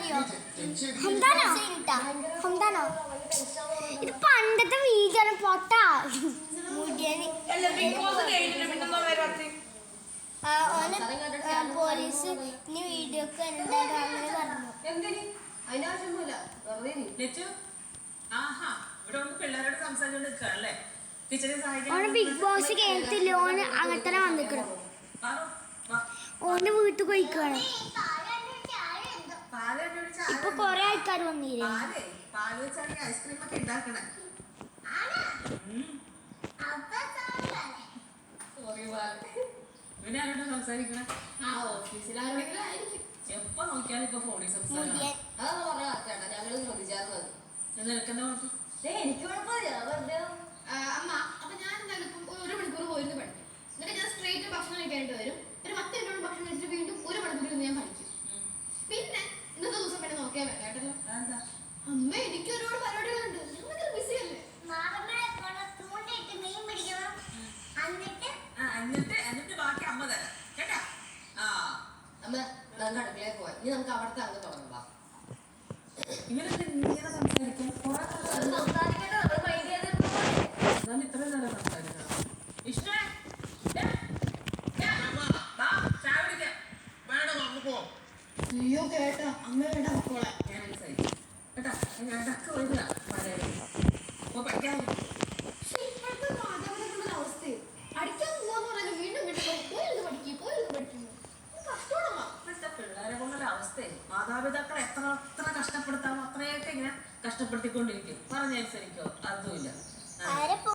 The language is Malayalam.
അറിയോ? ഹംദാനോ ഇത് പണ്ടത്തെ വീഡിയോ പൊട്ടാ പോലീസ് ഇനി വീഡിയോ ഒക്കെ എന്തായാലും അങ്ങനെ പറഞ്ഞു. ഓന് ബിഗ് ബോസ് കേട്ടില്ല. ഓന് അങ്ങനത്തെ വന്നിക്കണം. ഓന്റെ വീട്ടിൽ പോയിക്കാണ്. ഇപ്പൊ കൊറേ ആൾക്കാർ വന്നില്ലേ. എപ്പോ നോക്കിയാലും ഇപ്പൊ ഫോണിൽ സംസാരിക്കണം. എനിക്ക് കുഴപ്പമില്ല. അമ്മ അപ്പൊ ഞാൻ എന്തായാലും ഇപ്പം 1 മണിക്കൂർ പോയിരുന്നു പഠിക്കും. എന്നിട്ട് ഞാൻ സ്ട്രേറ്റ് ഭക്ഷണം കഴിക്കാനായിട്ട് വരും. ഒരു 10 മിനിറ്റ് ഭക്ഷണം കഴിച്ചിട്ട് വീണ്ടും 1 മണിക്കൂർ ഞാൻ പഠിക്കും. പിന്നെ ഇന്നത്തെ ദിവസം വേണ്ടി നോക്കിയാൽ വേണ്ട കേട്ടല്ലോ. അമ്മ എനിക്ക് ഒരുപാട് പരിപാടികളുണ്ട്. ഞങ്ങൾക്ക് ബിസി അല്ലേ. എന്നിട്ട് ബാക്കി അമ്മ തരാം കേട്ടാ. അമ്മ നമുക്ക് അടുക്കളയിൽ പോവാം. ഇനി നമുക്ക് അവിടുത്തെ അങ്ങ് തുടങ്ങാം. ഇവരൊക്കെ ഇങ്ങനെ സംസാരിക്കും. സംസാരിക്കട്ടെ, നമ്മൾ മൈൻഡ് ചെയ്തിരുന്നു. എന്നാലും ഇത്രയും നേരം സംസാരിക്കണം. ഇഷ്ടേ അയ്യോ കേട്ടാ അമ്മ വേണ്ട മക്കളെ ഞാൻ മനസ്സിലായി കേട്ടാ. ഇടക്ക് വരിക അപ്പൊ പഠിക്കാൻ. ഇപ്പോഴത്തെ മാതാപിതാക്കളുടെ അവസ്ഥയും അടിക്കാൻ പോവാന്ന് പറഞ്ഞാൽ വീണ്ടും പോയിരുന്നു പഠിക്കുന്നു. കഷ്ടമാണോ ഇപ്പോഴത്തെ പിള്ളേരെ കൊണ്ടൊരു അവസ്ഥയെ മാതാപിതാക്കൾ എത്ര കഷ്ടപ്പെടുത്താമോ അത്രയൊക്കെ ഇങ്ങനെ കഷ്ടപ്പെടുത്തിക്കൊണ്ടിരിക്കും. പറഞ്ഞനുസരിക്കോ അതുമില്ല.